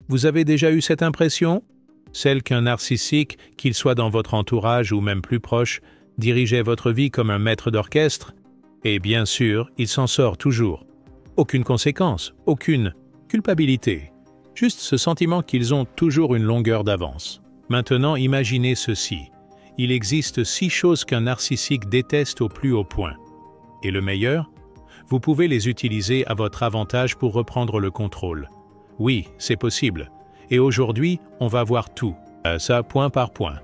Vous avez déjà eu cette impression? Celle qu'un narcissique, qu'il soit dans votre entourage ou même plus proche, dirigeait votre vie comme un maître d'orchestre? Et bien sûr, il s'en sort toujours. Aucune conséquence, aucune culpabilité. Juste ce sentiment qu'ils ont toujours une longueur d'avance. Maintenant, imaginez ceci. Il existe 6 choses qu'un narcissique déteste au plus haut point. Et le meilleur? Vous pouvez les utiliser à votre avantage pour reprendre le contrôle. Oui, c'est possible. Et aujourd'hui, on va voir tout, ça point par point.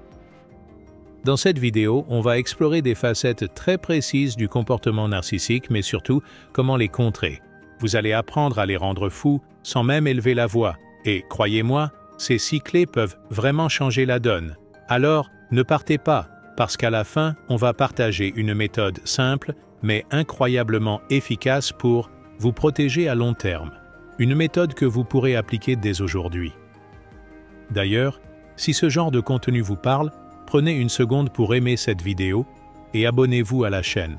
Dans cette vidéo, on va explorer des facettes très précises du comportement narcissique, mais surtout, comment les contrer. Vous allez apprendre à les rendre fous sans même élever la voix. Et croyez-moi, ces 6 clés peuvent vraiment changer la donne. Alors, ne partez pas, parce qu'à la fin, on va partager une méthode simple, mais incroyablement efficace pour vous protéger à long terme. Une méthode que vous pourrez appliquer dès aujourd'hui. D'ailleurs, si ce genre de contenu vous parle, prenez une seconde pour aimer cette vidéo et abonnez-vous à la chaîne.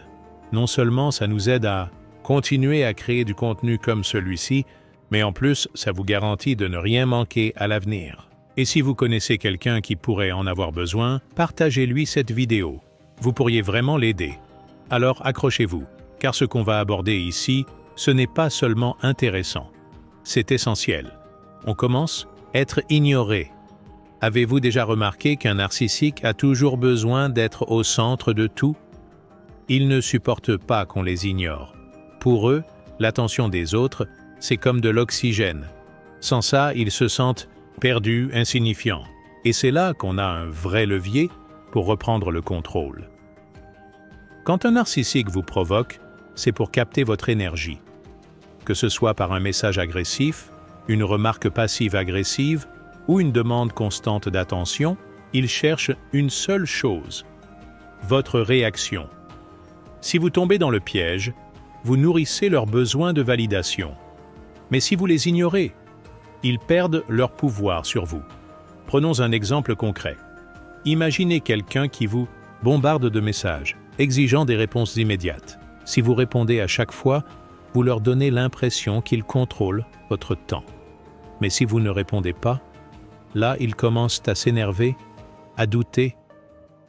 Non seulement ça nous aide à continuer à créer du contenu comme celui-ci, mais en plus, ça vous garantit de ne rien manquer à l'avenir. Et si vous connaissez quelqu'un qui pourrait en avoir besoin, partagez-lui cette vidéo. Vous pourriez vraiment l'aider. Alors accrochez-vous, car ce qu'on va aborder ici, ce n'est pas seulement intéressant. C'est essentiel. On commence? Être ignoré. Avez-vous déjà remarqué qu'un narcissique a toujours besoin d'être au centre de tout? Ils ne supportent pas qu'on les ignore. Pour eux, l'attention des autres, c'est comme de l'oxygène. Sans ça, ils se sentent perdus, insignifiants. Et c'est là qu'on a un vrai levier pour reprendre le contrôle. Quand un narcissique vous provoque, c'est pour capter votre énergie. Que ce soit par un message agressif, une remarque passive-agressive ou une demande constante d'attention, il cherche une seule chose, votre réaction. Si vous tombez dans le piège, vous nourrissez leurs besoins de validation. Mais si vous les ignorez, ils perdent leur pouvoir sur vous. Prenons un exemple concret. Imaginez quelqu'un qui vous bombarde de messages, exigeant des réponses immédiates. Si vous répondez à chaque fois, vous leur donnez l'impression qu'ils contrôlent votre temps. Mais si vous ne répondez pas, là, ils commencent à s'énerver, à douter,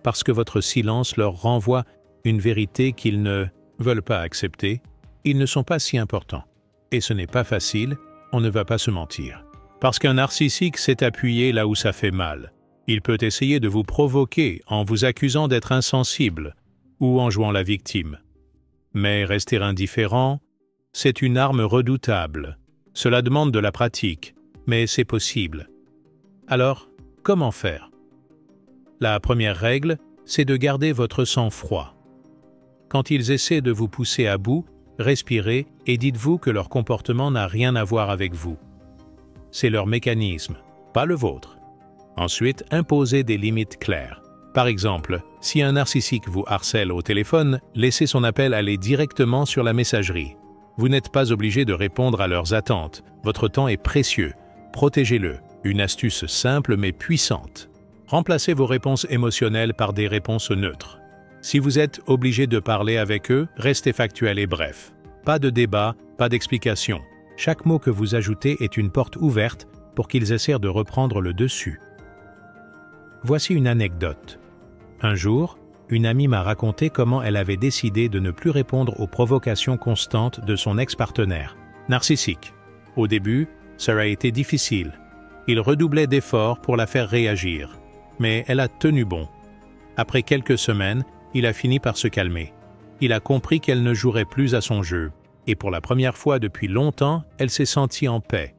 parce que votre silence leur renvoie une vérité qu'ils ne veulent pas accepter. Ils ne sont pas si importants. Et ce n'est pas facile, on ne va pas se mentir. Parce qu'un narcissique s'est appuyé là où ça fait mal. Il peut essayer de vous provoquer en vous accusant d'être insensible ou en jouant la victime. Mais rester indifférent, c'est une arme redoutable. Cela demande de la pratique, mais c'est possible. Alors, comment faire? La première règle, c'est de garder votre sang-froid. Quand ils essaient de vous pousser à bout, respirez et dites-vous que leur comportement n'a rien à voir avec vous. C'est leur mécanisme, pas le vôtre. Ensuite, imposez des limites claires. Par exemple, si un narcissique vous harcèle au téléphone, laissez son appel aller directement sur la messagerie. Vous n'êtes pas obligé de répondre à leurs attentes. Votre temps est précieux. Protégez-le. Une astuce simple mais puissante. Remplacez vos réponses émotionnelles par des réponses neutres. Si vous êtes obligé de parler avec eux, restez factuel et bref. Pas de débat, pas d'explication. Chaque mot que vous ajoutez est une porte ouverte pour qu'ils essaient de reprendre le dessus. Voici une anecdote. Un jour, une amie m'a raconté comment elle avait décidé de ne plus répondre aux provocations constantes de son ex-partenaire, narcissique. Au début, ça a été difficile. Il redoublait d'efforts pour la faire réagir. Mais elle a tenu bon. Après quelques semaines, il a fini par se calmer. Il a compris qu'elle ne jouerait plus à son jeu. Et pour la première fois depuis longtemps, elle s'est sentie en paix.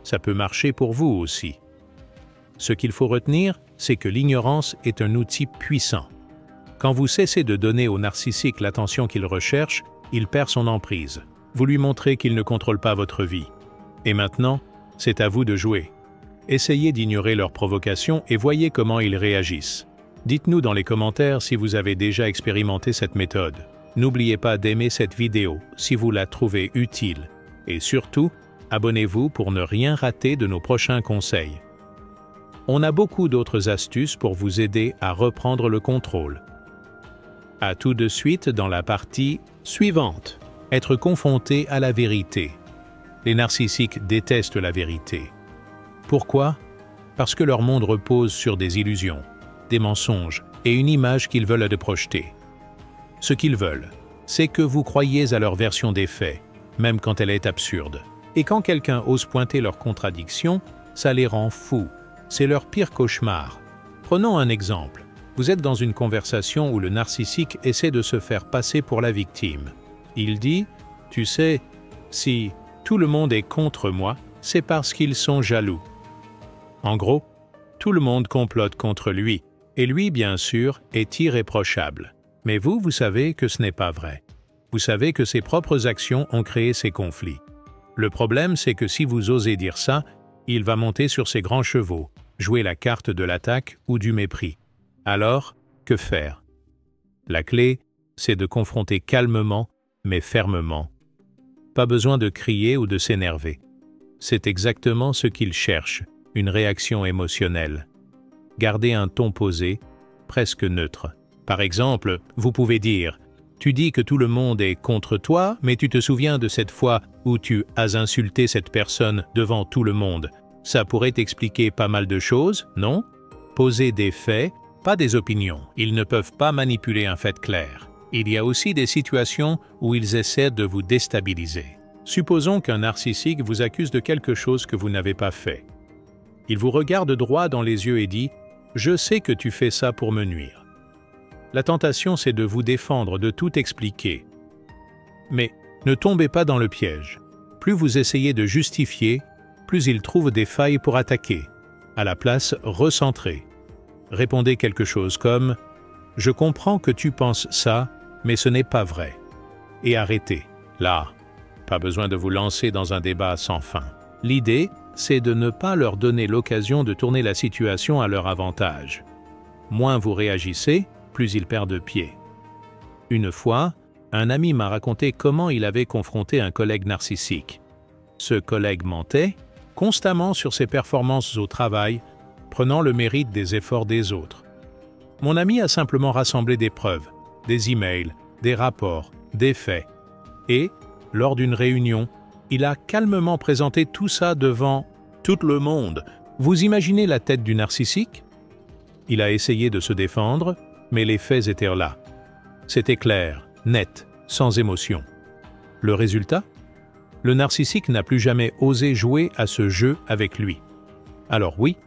Ça peut marcher pour vous aussi. Ce qu'il faut retenir, c'est que l'ignorance est un outil puissant. Quand vous cessez de donner au narcissique l'attention qu'il recherche, il perd son emprise. Vous lui montrez qu'il ne contrôle pas votre vie. Et maintenant, c'est à vous de jouer. Essayez d'ignorer leurs provocations et voyez comment ils réagissent. Dites-nous dans les commentaires si vous avez déjà expérimenté cette méthode. N'oubliez pas d'aimer cette vidéo si vous la trouvez utile. Et surtout, abonnez-vous pour ne rien rater de nos prochains conseils. On a beaucoup d'autres astuces pour vous aider à reprendre le contrôle. À tout de suite dans la partie suivante. Être confronté à la vérité. Les narcissiques détestent la vérité. Pourquoi? Parce que leur monde repose sur des illusions, des mensonges et une image qu'ils veulent te projeter. Ce qu'ils veulent, c'est que vous croyiez à leur version des faits, même quand elle est absurde. Et quand quelqu'un ose pointer leurs contradictions, ça les rend fous. C'est leur pire cauchemar. Prenons un exemple. Vous êtes dans une conversation où le narcissique essaie de se faire passer pour la victime. Il dit « Tu sais, si tout le monde est contre moi, c'est parce qu'ils sont jaloux. » En gros, tout le monde complote contre lui, et lui, bien sûr, est irréprochable. Mais vous savez que ce n'est pas vrai. Vous savez que ses propres actions ont créé ces conflits. Le problème, c'est que si vous osez dire ça, il va monter sur ses grands chevaux, jouer la carte de l'attaque ou du mépris. Alors, que faire? La clé, c'est de confronter calmement, mais fermement. Pas besoin de crier ou de s'énerver. C'est exactement ce qu'il cherche, une réaction émotionnelle. Gardez un ton posé, presque neutre. Par exemple, vous pouvez dire « Tu dis que tout le monde est contre toi, mais tu te souviens de cette fois où tu as insulté cette personne devant tout le monde. Ça pourrait expliquer pas mal de choses, non? » Posez des faits, pas des opinions. Ils ne peuvent pas manipuler un fait clair. Il y a aussi des situations où ils essaient de vous déstabiliser. Supposons qu'un narcissique vous accuse de quelque chose que vous n'avez pas fait. Il vous regarde droit dans les yeux et dit « Je sais que tu fais ça pour me nuire. » La tentation, c'est de vous défendre, de tout expliquer. Mais ne tombez pas dans le piège. Plus vous essayez de justifier, plus il trouve des failles pour attaquer. À la place, recentrez. Répondez quelque chose comme « Je comprends que tu penses ça, mais ce n'est pas vrai. » Et arrêtez. Là, pas besoin de vous lancer dans un débat sans fin. L'idée, c'est de ne pas leur donner l'occasion de tourner la situation à leur avantage. Moins vous réagissez, plus ils perdent pied. Une fois, un ami m'a raconté comment il avait confronté un collègue narcissique. Ce collègue mentait constamment sur ses performances au travail, prenant le mérite des efforts des autres. Mon ami a simplement rassemblé des preuves, des emails, des rapports, des faits. Et, lors d'une réunion, il a calmement présenté tout ça devant tout le monde. Vous imaginez la tête du narcissique? Il a essayé de se défendre, mais les faits étaient là. C'était clair, net, sans émotion. Le résultat? Le narcissique n'a plus jamais osé jouer à ce jeu avec lui. Alors oui,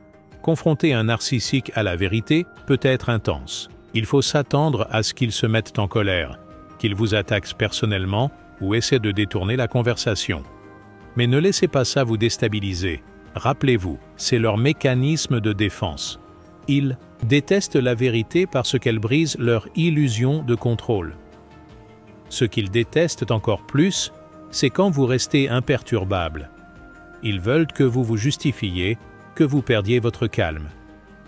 confronter un narcissique à la vérité peut être intense. Il faut s'attendre à ce qu'il se mette en colère, qu'il vous attaque personnellement ou essaie de détourner la conversation. Mais ne laissez pas ça vous déstabiliser. Rappelez-vous, c'est leur mécanisme de défense. Ils détestent la vérité parce qu'elle brise leur illusion de contrôle. Ce qu'ils détestent encore plus, c'est quand vous restez imperturbable. Ils veulent que vous vous justifiez, que vous perdiez votre calme.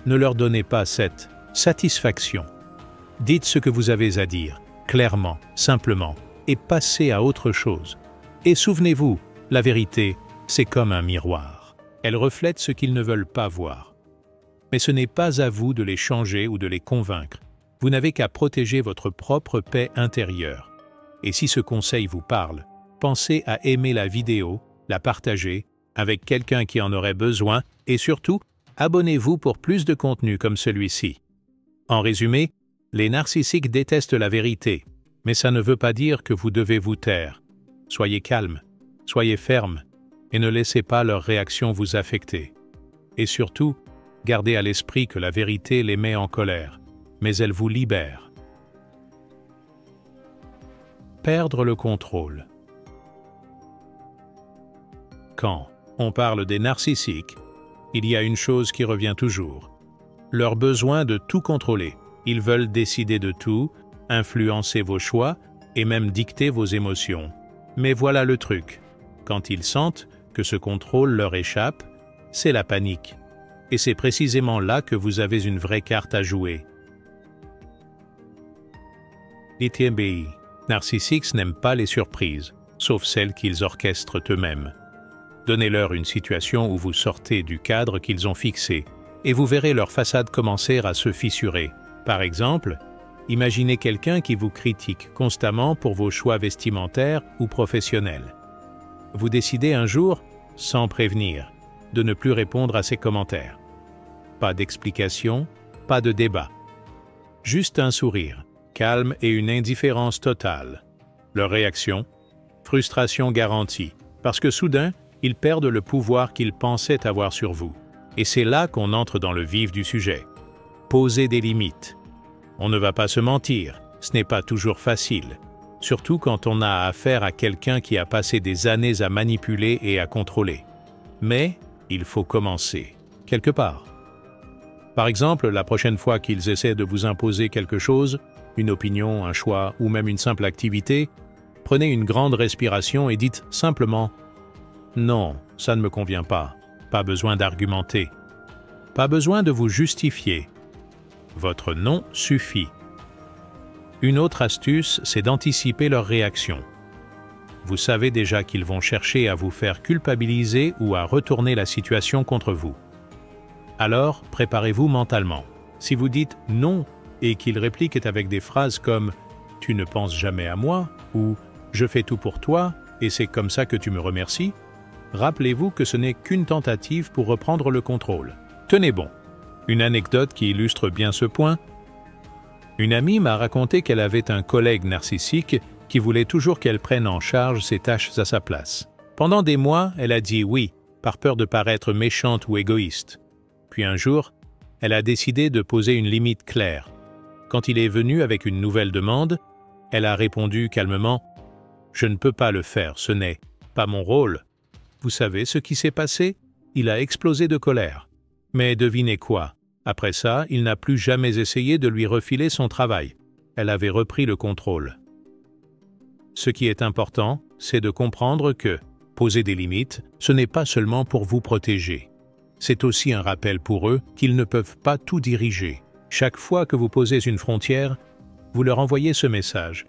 Ne leur donnez pas cette satisfaction. Dites ce que vous avez à dire, clairement, simplement, et passez à autre chose. Et souvenez-vous, la vérité, c'est comme un miroir. Elle reflète ce qu'ils ne veulent pas voir. Mais ce n'est pas à vous de les changer ou de les convaincre. Vous n'avez qu'à protéger votre propre paix intérieure. Et si ce conseil vous parle, pensez à aimer la vidéo, la partager avec quelqu'un qui en aurait besoin et surtout, abonnez-vous pour plus de contenu comme celui-ci. En résumé, les narcissiques détestent la vérité, mais ça ne veut pas dire que vous devez vous taire. Soyez calme, soyez ferme et ne laissez pas leurs réactions vous affecter. Et surtout, gardez à l'esprit que la vérité les met en colère, mais elle vous libère. Perdre le contrôle. Quand on parle des narcissiques, il y a une chose qui revient toujours. Leur besoin de tout contrôler. Ils veulent décider de tout, influencer vos choix et même dicter vos émotions. Mais voilà le truc. Quand ils sentent que ce contrôle leur échappe, c'est la panique. Et c'est précisément là que vous avez une vraie carte à jouer. Les TMBI, narcissiques n'aiment pas les surprises, sauf celles qu'ils orchestrent eux-mêmes. Donnez-leur une situation où vous sortez du cadre qu'ils ont fixé, et vous verrez leur façade commencer à se fissurer. Par exemple, imaginez quelqu'un qui vous critique constamment pour vos choix vestimentaires ou professionnels. Vous décidez un jour, sans prévenir, de ne plus répondre à ses commentaires. Pas d'explication, pas de débat. Juste un sourire, calme et une indifférence totale. Leur réaction? Frustration garantie, parce que soudain, ils perdent le pouvoir qu'ils pensaient avoir sur vous. Et c'est là qu'on entre dans le vif du sujet. Poser des limites. On ne va pas se mentir, ce n'est pas toujours facile, surtout quand on a affaire à quelqu'un qui a passé des années à manipuler et à contrôler. Mais il faut commencer, quelque part. Par exemple, la prochaine fois qu'ils essaient de vous imposer quelque chose, une opinion, un choix ou même une simple activité, prenez une grande respiration et dites simplement « Non, ça ne me convient pas ». Pas besoin d'argumenter. Pas besoin de vous justifier. Votre non suffit. Une autre astuce, c'est d'anticiper leurs réactions. Vous savez déjà qu'ils vont chercher à vous faire culpabiliser ou à retourner la situation contre vous. Alors, préparez-vous mentalement. Si vous dites « non » et qu'ils répliquent avec des phrases comme « tu ne penses jamais à moi » ou « je fais tout pour toi et c'est comme ça que tu me remercies », rappelez-vous que ce n'est qu'une tentative pour reprendre le contrôle. Tenez bon. Une anecdote qui illustre bien ce point. Une amie m'a raconté qu'elle avait un collègue narcissique qui voulait toujours qu'elle prenne en charge ses tâches à sa place. Pendant des mois, elle a dit oui, par peur de paraître méchante ou égoïste. Puis un jour, elle a décidé de poser une limite claire. Quand il est venu avec une nouvelle demande, elle a répondu calmement « Je ne peux pas le faire, ce n'est pas mon rôle ». Vous savez ce qui s'est passé? Il a explosé de colère. Mais devinez quoi? Après ça, il n'a plus jamais essayé de lui refiler son travail. Elle avait repris le contrôle. Ce qui est important, c'est de comprendre que poser des limites, ce n'est pas seulement pour vous protéger. C'est aussi un rappel pour eux qu'ils ne peuvent pas tout diriger. Chaque fois que vous posez une frontière, vous leur envoyez ce message.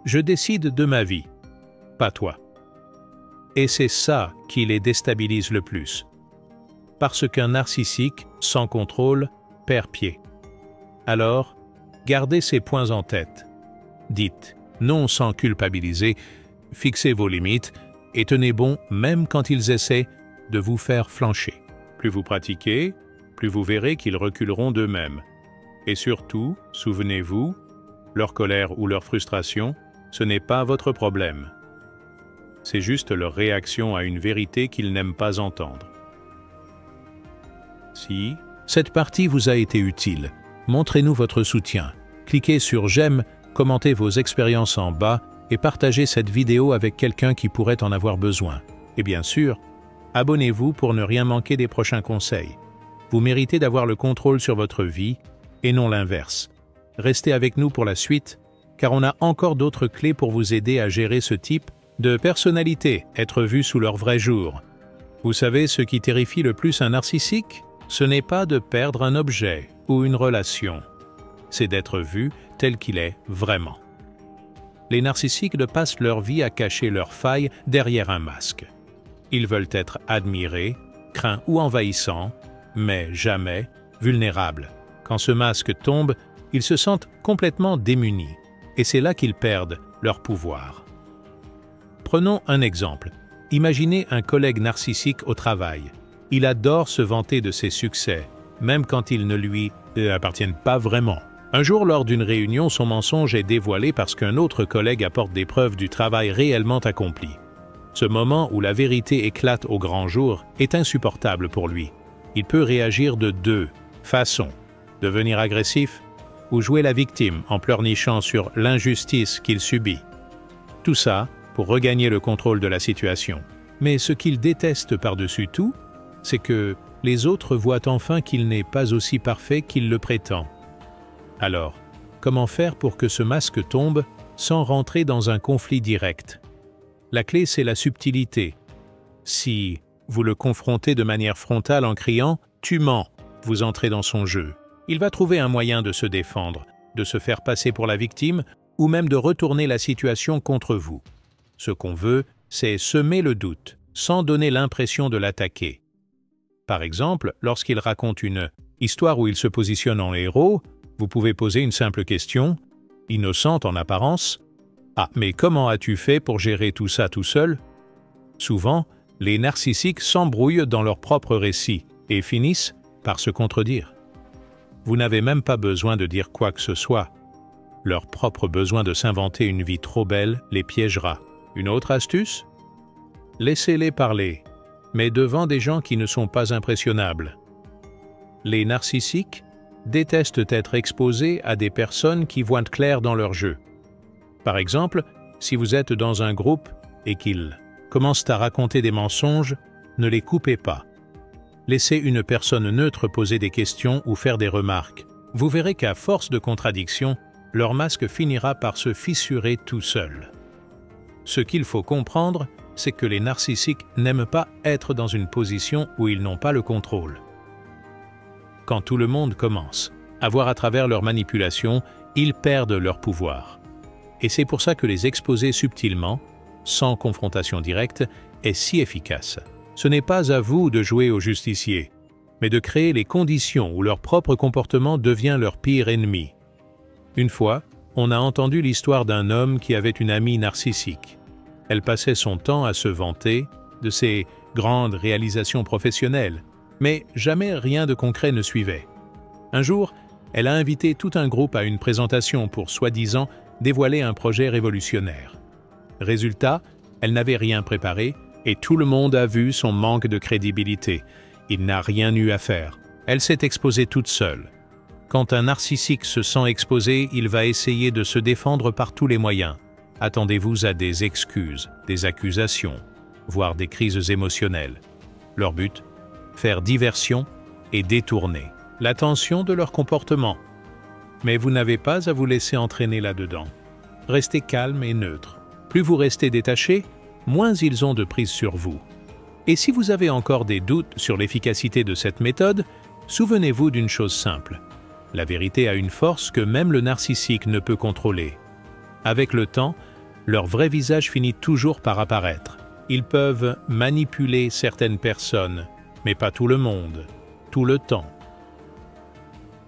Je décide de ma vie, pas toi. Et c'est ça qui les déstabilise le plus. Parce qu'un narcissique, sans contrôle, perd pied. Alors, gardez ces points en tête. Dites non sans culpabiliser, fixez vos limites et tenez bon même quand ils essaient de vous faire flancher. Plus vous pratiquez, plus vous verrez qu'ils reculeront d'eux-mêmes. Et surtout, souvenez-vous, leur colère ou leur frustration, ce n'est pas votre problème. C'est juste leur réaction à une vérité qu'ils n'aiment pas entendre. Si cette partie vous a été utile, montrez-nous votre soutien. Cliquez sur « J'aime », commentez vos expériences en bas et partagez cette vidéo avec quelqu'un qui pourrait en avoir besoin. Et bien sûr, abonnez-vous pour ne rien manquer des prochains conseils. Vous méritez d'avoir le contrôle sur votre vie et non l'inverse. Restez avec nous pour la suite, car on a encore d'autres clés pour vous aider à gérer ce type de personnalité, être vu sous leur vrai jour. Vous savez ce qui terrifie le plus un narcissique? Ce n'est pas de perdre un objet ou une relation, c'est d'être vu tel qu'il est vraiment. Les narcissiques passent leur vie à cacher leurs failles derrière un masque. Ils veulent être admirés, craints ou envahissants, mais jamais vulnérables. Quand ce masque tombe, ils se sentent complètement démunis, et c'est là qu'ils perdent leur pouvoir. Prenons un exemple. Imaginez un collègue narcissique au travail. Il adore se vanter de ses succès, même quand ils ne lui appartiennent pas vraiment. Un jour, lors d'une réunion, son mensonge est dévoilé parce qu'un autre collègue apporte des preuves du travail réellement accompli. Ce moment où la vérité éclate au grand jour est insupportable pour lui. Il peut réagir de deux façons: devenir agressif ou jouer la victime en pleurnichant sur l'injustice qu'il subit. Tout ça pour regagner le contrôle de la situation. Mais ce qu'il déteste par-dessus tout, c'est que les autres voient enfin qu'il n'est pas aussi parfait qu'il le prétend. Alors, comment faire pour que ce masque tombe sans rentrer dans un conflit direct? La clé, c'est la subtilité. Si vous le confrontez de manière frontale en criant « Tu mens », vous entrez dans son jeu. Il va trouver un moyen de se défendre, de se faire passer pour la victime ou même de retourner la situation contre vous. Ce qu'on veut, c'est semer le doute, sans donner l'impression de l'attaquer. Par exemple, lorsqu'il raconte une histoire où il se positionne en héros, vous pouvez poser une simple question, innocente en apparence. « Ah, mais comment as-tu fait pour gérer tout ça tout seul ?» Souvent, Les narcissiques s'embrouillent dans leur propre récit et finissent par se contredire. Vous n'avez même pas besoin de dire quoi que ce soit. Leur propre besoin de s'inventer une vie trop belle les piégera. Une autre astuce? Laissez-les parler, mais devant des gens qui ne sont pas impressionnables. Les narcissiques détestent être exposés à des personnes qui voient clair dans leur jeu. Par exemple, si vous êtes dans un groupe et qu'ils commencent à raconter des mensonges, ne les coupez pas. Laissez une personne neutre poser des questions ou faire des remarques. Vous verrez qu'à force de contradictions, leur masque finira par se fissurer tout seul. Ce qu'il faut comprendre, c'est que les narcissiques n'aiment pas être dans une position où ils n'ont pas le contrôle. Quand tout le monde commence à voir à travers leur manipulation, ils perdent leur pouvoir. Et c'est pour ça que les exposer subtilement, sans confrontation directe, est si efficace. Ce n'est pas à vous de jouer au justicier, mais de créer les conditions où leur propre comportement devient leur pire ennemi. Une fois, on a entendu l'histoire d'un homme qui avait une amie narcissique. Elle passait son temps à se vanter de ses grandes réalisations professionnelles, mais jamais rien de concret ne suivait. Un jour, elle a invité tout un groupe à une présentation pour soi-disant dévoiler un projet révolutionnaire. Résultat, elle n'avait rien préparé et tout le monde a vu son manque de crédibilité. Il n'a rien eu à faire. Elle s'est exposée toute seule. Quand un narcissique se sent exposé, il va essayer de se défendre par tous les moyens. Attendez-vous à des excuses, des accusations, voire des crises émotionnelles. Leur but? Faire diversion et détourner l'attention de leur comportement. Mais vous n'avez pas à vous laisser entraîner là-dedans. Restez calme et neutre. Plus vous restez détaché, moins ils ont de prise sur vous. Et si vous avez encore des doutes sur l'efficacité de cette méthode, souvenez-vous d'une chose simple. La vérité a une force que même le narcissique ne peut contrôler. Avec le temps, leur vrai visage finit toujours par apparaître. Ils peuvent manipuler certaines personnes, mais pas tout le monde, tout le temps.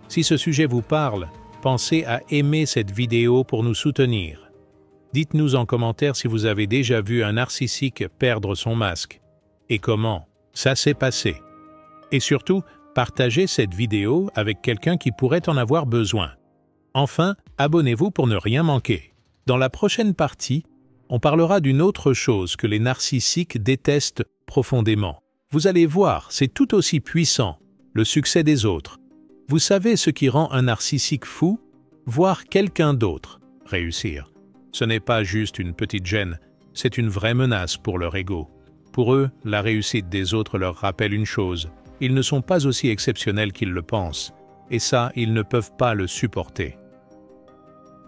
Si ce sujet vous parle, pensez à aimer cette vidéo pour nous soutenir. Dites-nous en commentaire si vous avez déjà vu un narcissique perdre son masque et comment ça s'est passé. Et surtout, partagez cette vidéo avec quelqu'un qui pourrait en avoir besoin. Enfin, abonnez-vous pour ne rien manquer. Dans la prochaine partie, on parlera d'une autre chose que les narcissiques détestent profondément. Vous allez voir, c'est tout aussi puissant, le succès des autres. Vous savez ce qui rend un narcissique fou? Voir quelqu'un d'autre réussir. Ce n'est pas juste une petite gêne, c'est une vraie menace pour leur ego. Pour eux, la réussite des autres leur rappelle une chose. Ils ne sont pas aussi exceptionnels qu'ils le pensent, et ça, ils ne peuvent pas le supporter.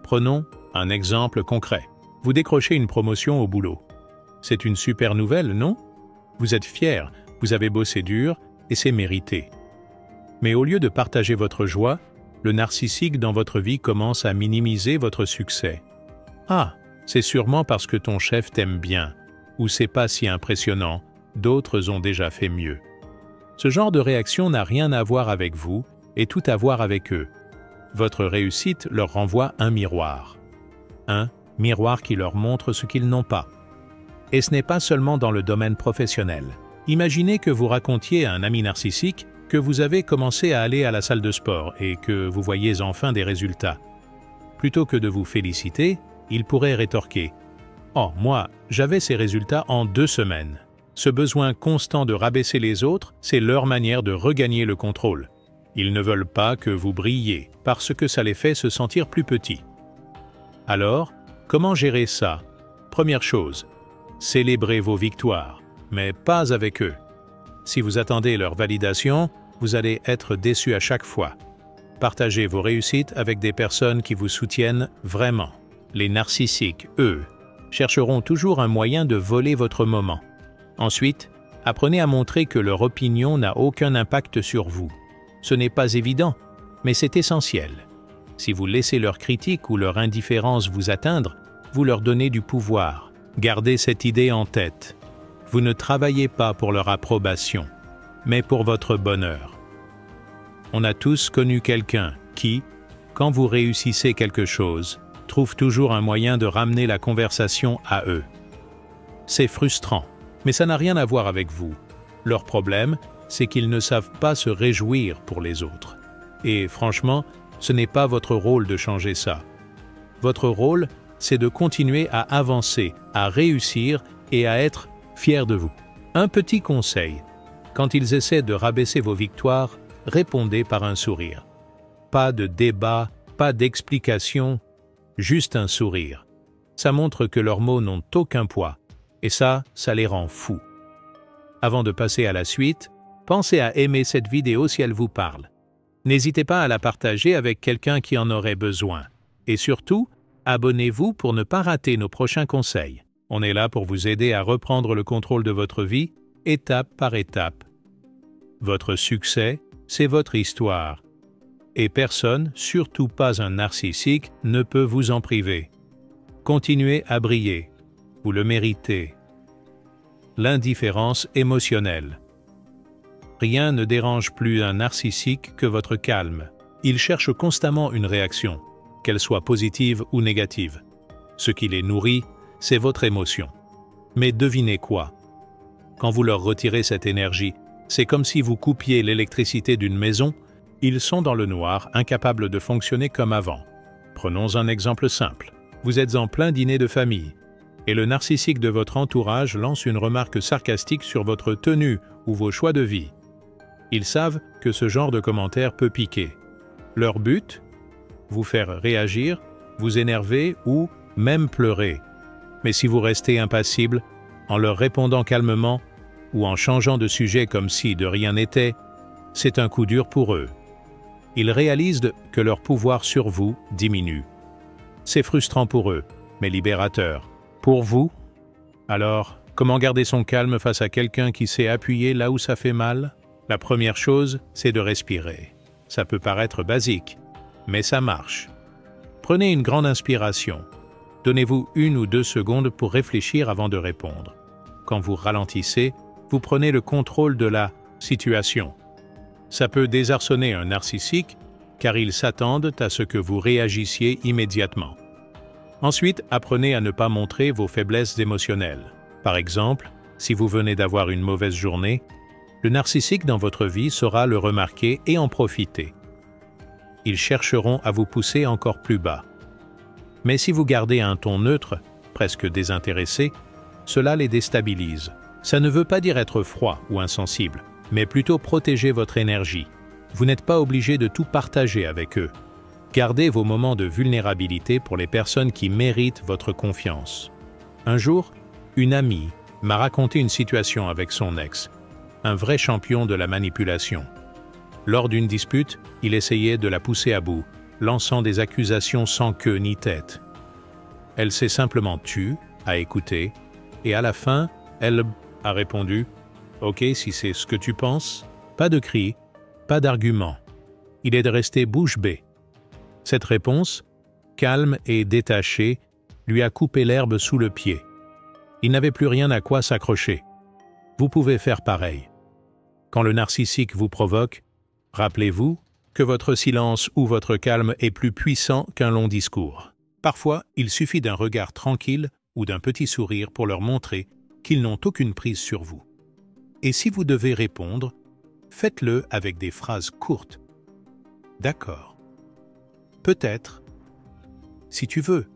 Prenons un exemple concret. Vous décrochez une promotion au boulot. C'est une super nouvelle, non? Vous êtes fier, vous avez bossé dur, et c'est mérité. Mais au lieu de partager votre joie, le narcissique dans votre vie commence à minimiser votre succès. Ah, c'est sûrement parce que ton chef t'aime bien, ou c'est pas si impressionnant, d'autres ont déjà fait mieux. Ce genre de réaction n'a rien à voir avec vous et tout à voir avec eux. Votre réussite leur renvoie un miroir. Un miroir qui leur montre ce qu'ils n'ont pas. Et ce n'est pas seulement dans le domaine professionnel. Imaginez que vous racontiez à un ami narcissique que vous avez commencé à aller à la salle de sport et que vous voyez enfin des résultats. Plutôt que de vous féliciter, il pourrait rétorquer « Oh, moi, j'avais ces résultats en 2 semaines. » Ce besoin constant de rabaisser les autres, c'est leur manière de regagner le contrôle. Ils ne veulent pas que vous brilliez, parce que ça les fait se sentir plus petits. Alors, comment gérer ça? Première chose, célébrez vos victoires, mais pas avec eux. Si vous attendez leur validation, vous allez être déçu à chaque fois. Partagez vos réussites avec des personnes qui vous soutiennent vraiment. Les narcissiques, eux, chercheront toujours un moyen de voler votre moment. Ensuite, apprenez à montrer que leur opinion n'a aucun impact sur vous. Ce n'est pas évident, mais c'est essentiel. Si vous laissez leur critique ou leur indifférence vous atteindre, vous leur donnez du pouvoir. Gardez cette idée en tête. Vous ne travaillez pas pour leur approbation, mais pour votre bonheur. On a tous connu quelqu'un qui, quand vous réussissez quelque chose, trouve toujours un moyen de ramener la conversation à eux. C'est frustrant, Mais ça n'a rien à voir avec vous. Leur problème, c'est qu'ils ne savent pas se réjouir pour les autres. Et franchement, ce n'est pas votre rôle de changer ça. Votre rôle, c'est de continuer à avancer, à réussir et à être fier de vous. Un petit conseil, quand ils essaient de rabaisser vos victoires, répondez par un sourire. Pas de débat, pas d'explication, juste un sourire. Ça montre que leurs mots n'ont aucun poids, et ça les rend fous. Avant de passer à la suite, pensez à aimer cette vidéo si elle vous parle. N'hésitez pas à la partager avec quelqu'un qui en aurait besoin. Et surtout, abonnez-vous pour ne pas rater nos prochains conseils. On est là pour vous aider à reprendre le contrôle de votre vie, étape par étape. Votre succès, c'est votre histoire. Et personne, surtout pas un narcissique, ne peut vous en priver. Continuez à briller. Vous le méritez. L'indifférence émotionnelle. Rien ne dérange plus un narcissique que votre calme. Il cherche constamment une réaction, qu'elle soit positive ou négative. Ce qui les nourrit, c'est votre émotion. Mais devinez quoi? Quand vous leur retirez cette énergie, c'est comme si vous coupiez l'électricité d'une maison, ils sont dans le noir, incapables de fonctionner comme avant. Prenons un exemple simple. Vous êtes en plein dîner de famille, et le narcissique de votre entourage lance une remarque sarcastique sur votre tenue ou vos choix de vie. Ils savent que ce genre de commentaire peut piquer. Leur but? Vous faire réagir, vous énerver ou même pleurer. Mais si vous restez impassible, en leur répondant calmement ou en changeant de sujet comme si de rien n'était, c'est un coup dur pour eux. Ils réalisent que leur pouvoir sur vous diminue. C'est frustrant pour eux, mais libérateur. Pour vous? Alors, comment garder son calme face à quelqu'un qui s'est appuyé là où ça fait mal? La première chose, c'est de respirer. Ça peut paraître basique, mais ça marche. Prenez une grande inspiration. Donnez-vous 1 ou 2 secondes pour réfléchir avant de répondre. Quand vous ralentissez, vous prenez le contrôle de la situation. Ça peut désarçonner un narcissique, car ils s'attendent à ce que vous réagissiez immédiatement. Ensuite, apprenez à ne pas montrer vos faiblesses émotionnelles. Par exemple, si vous venez d'avoir une mauvaise journée, le narcissique dans votre vie saura le remarquer et en profiter. Ils chercheront à vous pousser encore plus bas. Mais si vous gardez un ton neutre, presque désintéressé, cela les déstabilise. Ça ne veut pas dire être froid ou insensible, mais plutôt protéger votre énergie. Vous n'êtes pas obligé de tout partager avec eux. Gardez vos moments de vulnérabilité pour les personnes qui méritent votre confiance. Un jour, une amie m'a raconté une situation avec son ex, un vrai champion de la manipulation. Lors d'une dispute, il essayait de la pousser à bout, lançant des accusations sans queue ni tête. Elle s'est simplement tue, a écouté, et à la fin, elle a répondu « Ok, si c'est ce que tu penses », pas de cris, pas d'arguments. Il est de rester bouche bée. Cette réponse, calme et détachée, lui a coupé l'herbe sous le pied. Il n'avait plus rien à quoi s'accrocher. Vous pouvez faire pareil. Quand le narcissique vous provoque, rappelez-vous que votre silence ou votre calme est plus puissant qu'un long discours. Parfois, il suffit d'un regard tranquille ou d'un petit sourire pour leur montrer qu'ils n'ont aucune prise sur vous. Et si vous devez répondre, faites-le avec des phrases courtes. D'accord. Peut-être. Si tu veux.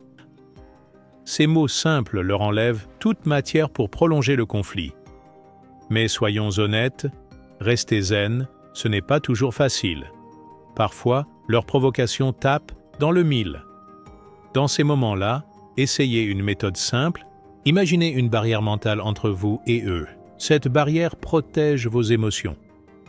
Ces mots simples leur enlèvent toute matière pour prolonger le conflit. Mais soyons honnêtes, rester zen, ce n'est pas toujours facile. Parfois, leur provocation tape dans le mille. Dans ces moments-là, essayez une méthode simple. Imaginez une barrière mentale entre vous et eux. Cette barrière protège vos émotions.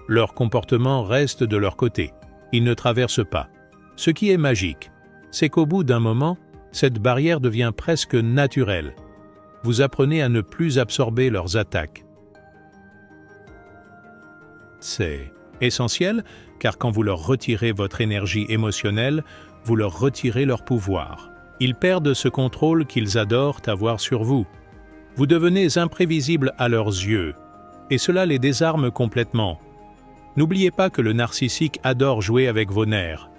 Leur comportement reste de leur côté. Ils ne traversent pas. Ce qui est magique, c'est qu'au bout d'un moment, cette barrière devient presque naturelle. Vous apprenez à ne plus absorber leurs attaques. C'est essentiel, car quand vous leur retirez votre énergie émotionnelle, vous leur retirez leur pouvoir. Ils perdent ce contrôle qu'ils adorent avoir sur vous. Vous devenez imprévisible à leurs yeux, et cela les désarme complètement. N'oubliez pas que le narcissique adore jouer avec vos nerfs.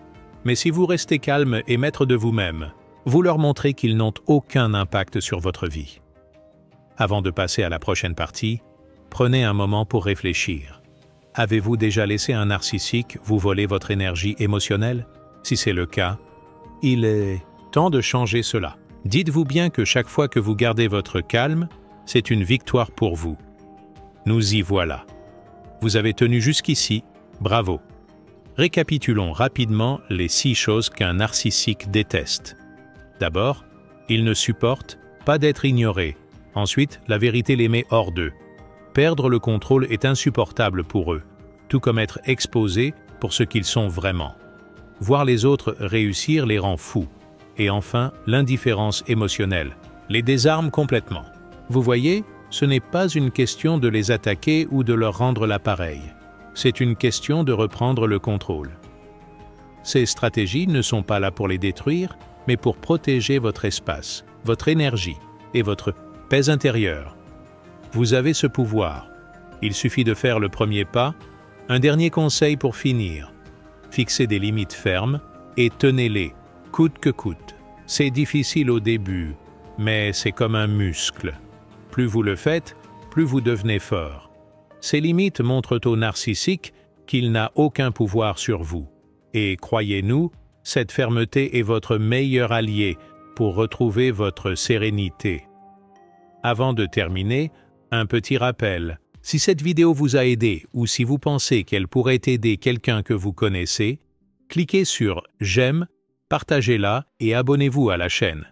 Mais si vous restez calme et maître de vous-même, vous leur montrez qu'ils n'ont aucun impact sur votre vie. Avant de passer à la prochaine partie, prenez un moment pour réfléchir. Avez-vous déjà laissé un narcissique vous voler votre énergie émotionnelle? Si c'est le cas, il est temps de changer cela. Dites-vous bien que chaque fois que vous gardez votre calme, c'est une victoire pour vous. Nous y voilà. Vous avez tenu jusqu'ici, bravo. Récapitulons rapidement les 6 choses qu'un narcissique déteste. D'abord, il ne supporte pas d'être ignoré. Ensuite, la vérité les met hors d'eux. Perdre le contrôle est insupportable pour eux, tout comme être exposé pour ce qu'ils sont vraiment. Voir les autres réussir les rend fous. Et enfin, l'indifférence émotionnelle les désarme complètement. Vous voyez, ce n'est pas une question de les attaquer ou de leur rendre l'appareil. C'est une question de reprendre le contrôle. Ces stratégies ne sont pas là pour les détruire, mais pour protéger votre espace, votre énergie et votre paix intérieure. Vous avez ce pouvoir. Il suffit de faire le premier pas. Un dernier conseil pour finir. Fixez des limites fermes et tenez-les, coûte que coûte. C'est difficile au début, mais c'est comme un muscle. Plus vous le faites, plus vous devenez fort. Ces limites montrent au narcissique qu'il n'a aucun pouvoir sur vous. Et croyez-nous, cette fermeté est votre meilleur allié pour retrouver votre sérénité. Avant de terminer, un petit rappel. Si cette vidéo vous a aidé ou si vous pensez qu'elle pourrait aider quelqu'un que vous connaissez, cliquez sur « J'aime », partagez-la et abonnez-vous à la chaîne.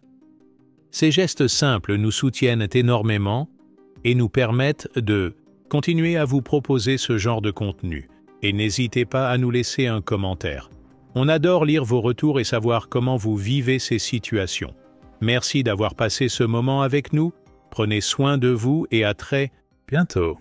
Ces gestes simples nous soutiennent énormément et nous permettent de continuer à vous proposer ce genre de contenu. Et n'hésitez pas à nous laisser un commentaire. On adore lire vos retours et savoir comment vous vivez ces situations. Merci d'avoir passé ce moment avec nous. Prenez soin de vous et à très bientôt.